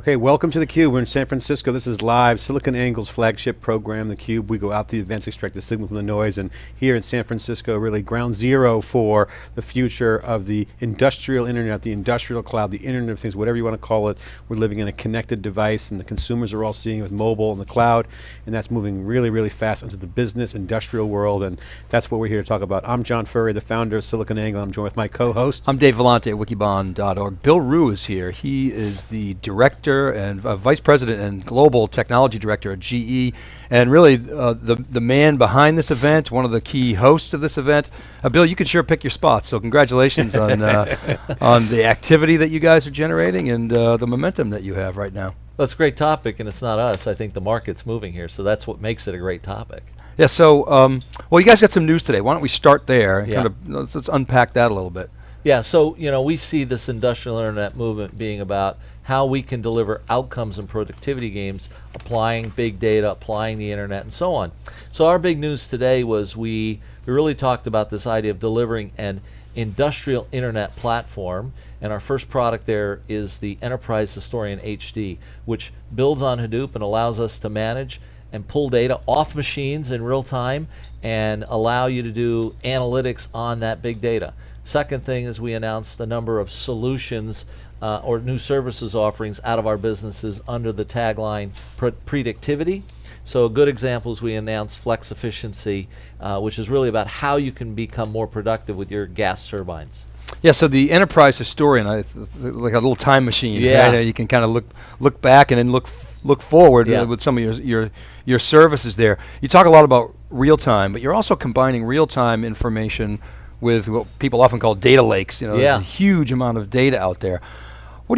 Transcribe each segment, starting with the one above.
Okay, welcome to theCUBE. We're in San Francisco. This is live, SiliconANGLE's flagship program, theCUBE. We go out to the events, extract the signal from the noise, and here in San Francisco, really ground zero for the future of the industrial internet, the industrial cloud, the internet of things, whatever you want to call it. We're living in a connected device, and the consumers are all seeing it with mobile and the cloud, and that's moving really, really fast into the business, industrial world, and that's what we're here to talk about. I'm John Furrier, the founder of SiliconANGLE. I'm joined with my co-host. I'm Dave Vellante at wikibon.org. Bill Ruh is here. He is the director and vice president and global technology director at GE, and really the man behind this event, one of the key hosts of this event. Bill, you can sure pick your spots, so congratulations on on the activity that you guys are generating and the momentum that you have right now. Well, it's a great topic, and it's not us. I think the market's moving here, so that's what makes it a great topic. Yeah, so, well, you guys got some news today. Why don't we start there and Yeah. kind of, let's unpack that a little bit. Yeah, so we see this industrial internet movement being about how we can deliver outcomes and productivity gains, applying big data, applying the internet, and so on. So our big news today was we really talked about this idea of delivering an industrial internet platform, and our first product there is the Enterprise Historian HD, which builds on Hadoop and allows us to manage and pull data off machines in real time and allow you to do analytics on that big data. Second thing is we announced a number of solutions or new services offerings out of our businesses under the tagline predictivity. So a good example is we announced Flex Efficiency, which is really about how you can become more productive with your gas turbines. Yeah, so the Enterprise Historian, like a little time machine. Yeah. Right? You can kind of look back and then look forward with some of your services there. You talk a lot about real time, but you're also combining real time information with what people often call data lakes. There's a huge amount of data out there.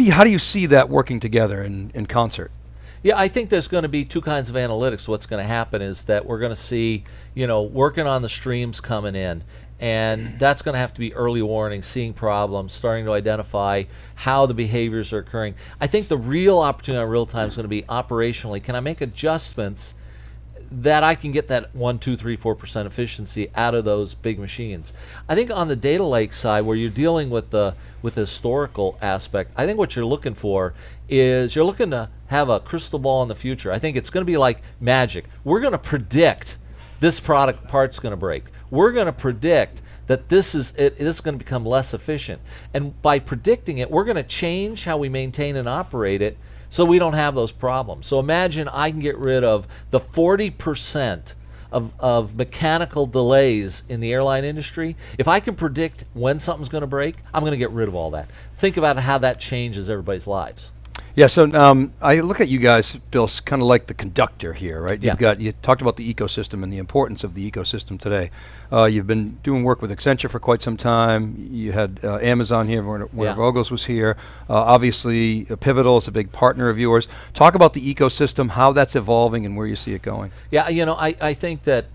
How do you see that working together in concert? Yeah, I think there's going to be two kinds of analytics. What's going to happen is that we're going to see, working on the streams coming in, and that's going to have to be early warning, seeing problems, starting to identify how the behaviors are occurring. I think the real opportunity on real time is going to be operationally. Can I make adjustments that I can get that 1, 2, 3, 4% efficiency out of those big machines? I think on the data lake side, where you're dealing with the historical aspect, I think what you're looking for is you're looking to have a crystal ball in the future. I think it's going to be like magic. We're going to predict this part's going to break. We're going to predict that this is going to become less efficient. And by predicting it, we're going to change how we maintain and operate it so we don't have those problems. So imagine I can get rid of the 40% of mechanical delays in the airline industry. If I can predict when something's going to break, I'm going to get rid of all that. Think about how that changes everybody's lives. Yeah, so I look at you guys, Bill, kind of like the conductor here, right? Yeah. You talked about the ecosystem and the importance of the ecosystem today. You've been doing work with Accenture for quite some time. You had Amazon here, Werner Vogels was here. Obviously, Pivotal is a big partner of yours. Talk about the ecosystem, how that's evolving, and where you see it going. Yeah, I think that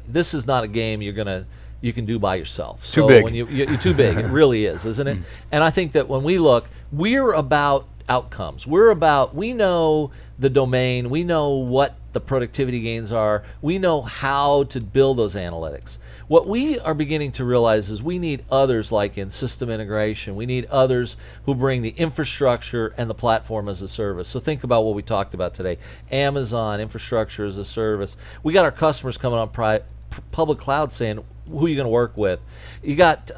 this is not a game you can do by yourself. Too big. When you're too big. It really is, isn't it? And I think that when we look, we're about outcomes. We know the domain, we know what the productivity gains are, we know how to build those analytics. What we are beginning to realize is we need others like in system integration, we need others who bring the infrastructure and the platform as a service. So think about what we talked about today. Amazon, infrastructure as a service. We got our customers coming on public cloud saying, who are you going to work with? We got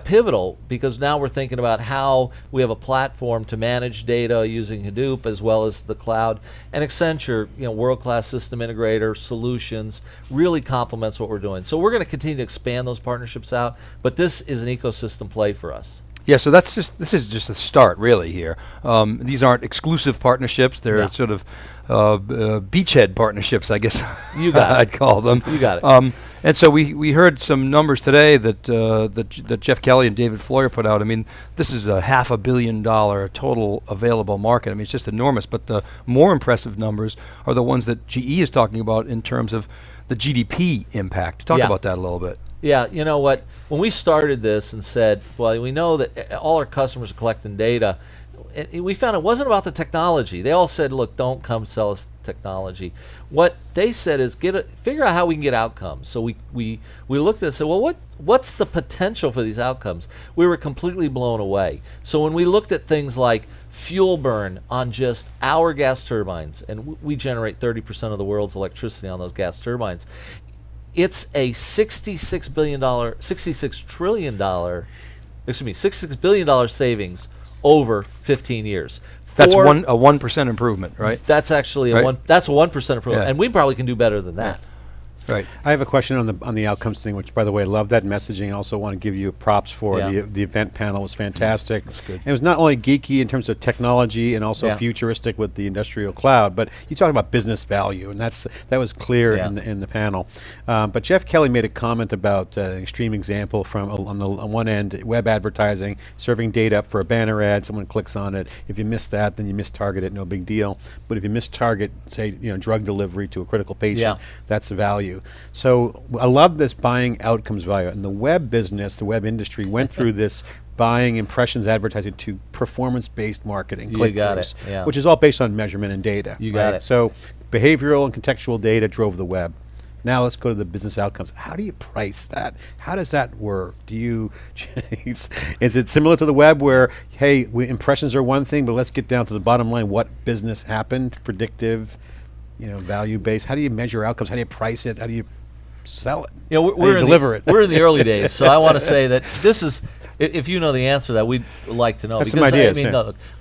Pivotal, because now we're thinking about how we have a platform to manage data using Hadoop as well as the cloud. And Accenture, world-class system integrator solutions, really complements what we're doing. So we're going to continue to expand those partnerships out, but this is an ecosystem play for us. Yeah, so this is just a start, really, here. These aren't exclusive partnerships. They're sort of beachhead partnerships, I guess. You got it. I'd call them. You got it. And so we heard some numbers today that Jeff Kelly and David Floyer put out. I mean, this is a $500 million total available market. I mean, it's just enormous. But the more impressive numbers are the ones that GE is talking about in terms of the GDP impact. Talk about that a little bit. Yeah, you know what? When we started this and said, well, we know that all our customers are collecting data, we found it wasn't about the technology. They all said, look, don't come sell us technology. What they said is figure out how we can get outcomes. So we looked at it and said, well, what's the potential for these outcomes? We were completely blown away. So when we looked at things like fuel burn on just our gas turbines, and we generate 30% of the world's electricity on those gas turbines. It's a $66 billion savings over 15 years. That's a 1% improvement, right? That's actually that's a 1% improvement, and we probably can do better than that. Right. I have a question on the outcomes thing, which, by the way, I love that messaging. I also want to give you props for the event panel. It was fantastic. That's good. And it was not only geeky in terms of technology and also futuristic with the industrial cloud, but you talk about business value, and that was clear in the panel. But Jeff Kelly made a comment about an extreme example from on one end, web advertising, serving data up for a banner ad. Someone clicks on it. If you miss that, then you mistarget it. No big deal. But if you mistarget, say, drug delivery to a critical patient, that's the value. So I love this buying outcomes value. And the web business, the web industry went through this buying impressions advertising to performance-based marketing, click-throughs, which is all based on measurement and data. You got it. So behavioral and contextual data drove the web. Now let's go to the business outcomes. How do you price that? How does that work? Is it similar to the web where, hey, impressions are one thing, but let's get down to the bottom line. What business happened? Predictive, value-based. How do you measure outcomes? How do you price it? How do you sell it? We're deliver it. We're in the early days, so I want to say that this is. If you know the answer to that, we'd like to know. That's some ideas,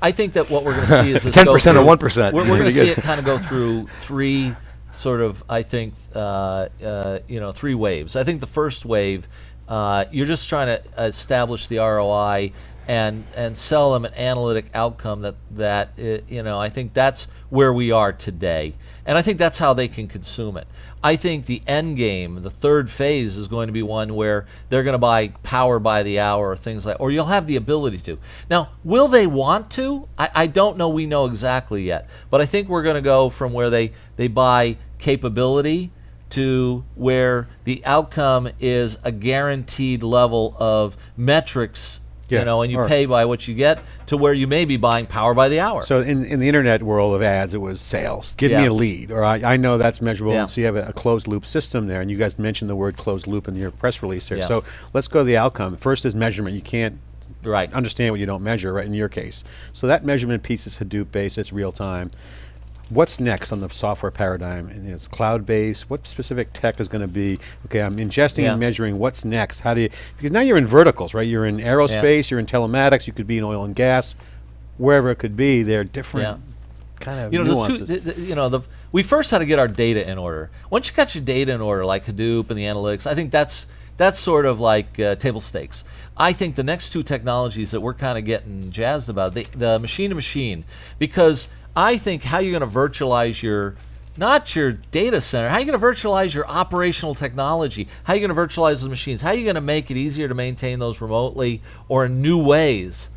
I think that what we're going to see is 10% or 1%. We're going to see it kind of go through three sort of, I think, three waves. I think the first wave, you're just trying to establish the ROI and sell them an analytic outcome that I think that's where we are today. And I think that's how they can consume it. I think the end game, the third phase, is going to be one where they're going to buy power by the hour or things like, or you'll have the ability to. Now, will they want to? I don't know we know exactly yet. But I think we're going to go from where they buy capability to where the outcome is a guaranteed level of metrics, and you pay by what you get, to where you may be buying power by the hour. So in the internet world of ads, it was sales. Give me a lead, or I know that's measurable. And so you have a closed loop system there, and you guys mentioned the word closed loop in your press release there. So let's go to the outcome. First is measurement. You can't understand what you don't measure, right, in your case. So that measurement piece is Hadoop based, it's real time. What's next on the software paradigm? And it's cloud-based. What specific tech is going to be? Okay, I'm ingesting and measuring. What's next? How do you? Because now you're in verticals, right? You're in aerospace. You're in telematics. You could be in oil and gas, wherever it could be. They're different kind of nuances. We first had to get our data in order. Once you got your data in order, like Hadoop and the analytics, I think that's sort of like table stakes. I think the next two technologies that we're kind of getting jazzed about, the machine-to-machine, because I think how you're going to virtualize not your data center, how are you going to virtualize your operational technology? How are you going to virtualize those machines? How are you going to make it easier to maintain those remotely or in new ways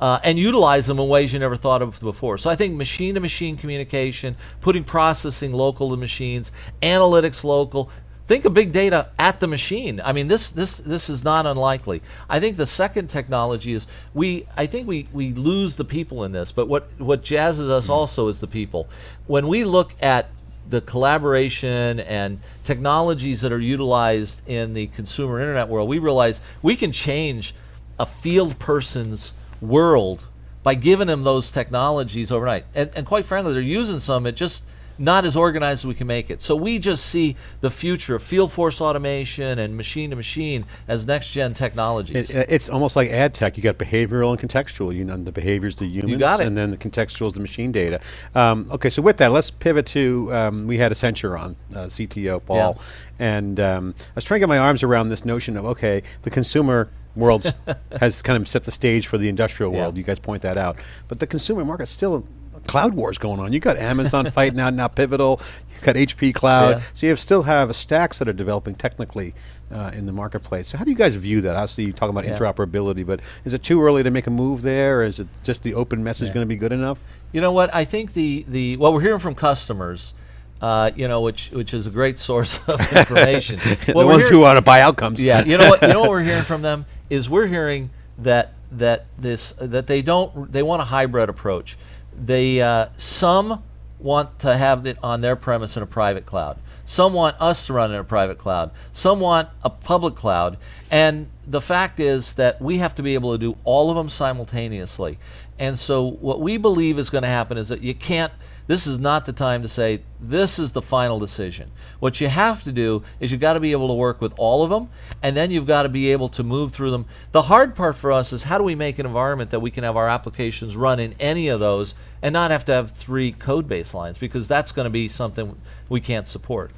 and utilize them in ways you never thought of before? So I think machine-to-machine communication, putting processing local to machines, analytics local. Think of big data at the machine. I mean, this is not unlikely. I think the second technology is I think we lose the people in this, but what jazzes us also is the people. When we look at the collaboration and technologies that are utilized in the consumer internet world, we realize we can change a field person's world by giving them those technologies overnight. And quite frankly, they're using some at just not as organized as we can make it. So we just see the future of field force automation and machine-to-machine as next-gen technologies. It's almost like ad tech. You got behavioral and contextual. The behaviors, the humans, and then the contextual is the machine data. Okay, so with that, let's pivot to, we had Accenture on, CTO Paul, and I was trying to get my arms around this notion of, okay, the consumer world has kind of set the stage for the industrial world. You guys point that out. But the consumer market's still cloud wars going on. You got Amazon fighting out now, Pivotal. You got HP Cloud. So you still have stacks that are developing technically in the marketplace. So how do you guys view that? Obviously, you talk about interoperability, but is it too early to make a move there? Or is it just the open message going to be good enough? You know what? I think what we're hearing from customers, which is a great source of information. The ones who want to buy outcomes. Yeah. You know what we're hearing from them is we're hearing that they want a hybrid approach. Some want to have it on their premise in a private cloud. Some want us to run in a private cloud. Some want a public cloud. And the fact is that we have to be able to do all of them simultaneously. And so what we believe is going to happen is that you can't, this is not the time to say, this is the final decision. What you have to do is you've got to be able to work with all of them, and then you've got to be able to move through them. The hard part for us is how do we make an environment that we can have our applications run in any of those and not have to have 3 code base lines, because that's going to be something we can't support.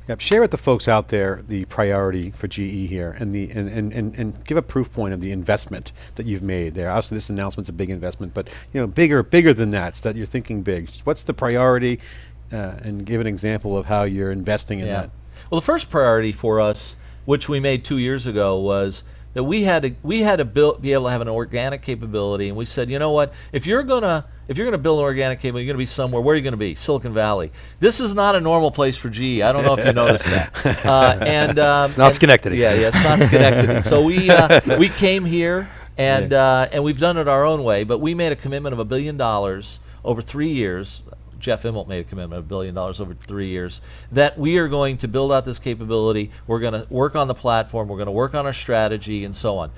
Yep. Share with the folks out there the priority for GE here, and and give a proof point of the investment that you've made there. Obviously, this announcement's a big investment, but bigger than that, so that you're thinking big. What's the priority, and give an example of how you're investing in that. Well, the first priority for us, which we made 2 years ago, was that we had to be able to have an organic capability, and we said, you know what, if you're gonna build an organic capability, you're gonna be somewhere. Where are you gonna be? Silicon Valley. This is not a normal place for GE. I don't know if you noticed that. It's not Schenectady. Yeah, it's not Schenectady. So we came here, and we've done it our own way. But we made a commitment of $1 billion over 3 years. Jeff Immelt made a commitment of $1 billion over 3 years, that we are going to build out this capability. We're going to work on the platform. We're going to work on our strategy and so on.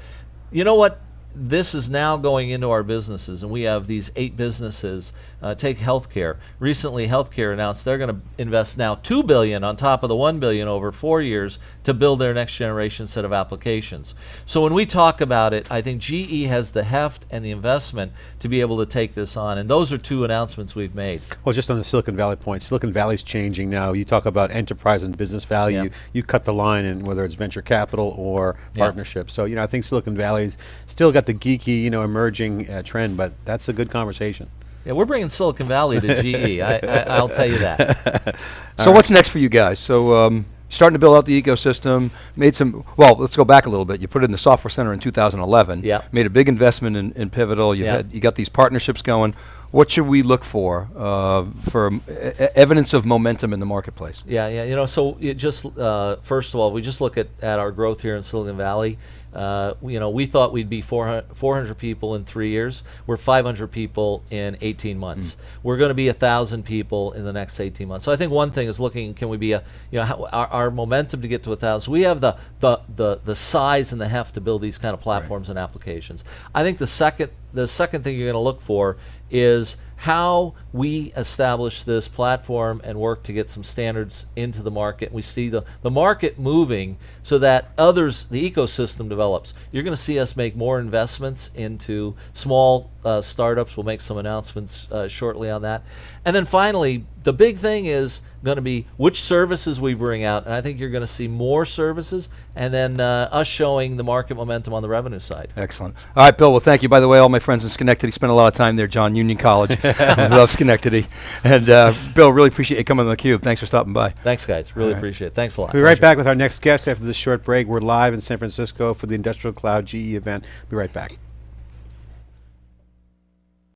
You know what? This is now going into our businesses, and we have these 8 businesses. Take healthcare. Recently, healthcare announced they're going to invest now $2 billion on top of the $1 billion over 4 years to build their next generation set of applications. So when we talk about it, I think GE has the heft and the investment to be able to take this on, and those are 2 announcements we've made. Well, just on the Silicon Valley point, Silicon Valley's changing now. You talk about enterprise and business value. Yeah. You cut the line in whether it's venture capital or partnership. So I think Silicon Valley's still got the geeky, emerging trend, but that's a good conversation. Yeah, we're bringing Silicon Valley to GE. I'll tell you that. So what's next for you guys? So starting to build out the ecosystem, well, let's go back a little bit. You put it in the Software Center in 2011. Yeah. Made a big investment in Pivotal. You got these partnerships going. What should we look for evidence of momentum in the marketplace? Yeah. So it just first of all, we just look at our growth here in Silicon Valley. We thought we'd be 400 people in 3 years. We're 500 people in 18 months. We're going to be 1,000 people in the next 18 months. So I think one thing is looking, can we be our momentum to get to 1,000? So we have the size and the heft to build these kind of platforms and applications. I think the second thing you're going to look for is how we establish this platform and work to get some standards into the market. We see the market moving so that others, the ecosystem develops. You're going to see us make more investments into small startups. We'll make some announcements shortly on that. And then finally, the big thing is going to be which services we bring out, and I think you're going to see more services, and then us showing the market momentum on the revenue side. Excellent. All right, Bill, well, thank you. By the way, all my friends in Schenectady spent a lot of time there, John, Union College. I love Schenectady. And Bill, really appreciate you coming on theCUBE. Thanks for stopping by. Thanks, guys. Really appreciate it. Thanks a lot. We'll be right back with our next guest after this short break. We're live in San Francisco for the Industrial Cloud GE event. Be right back.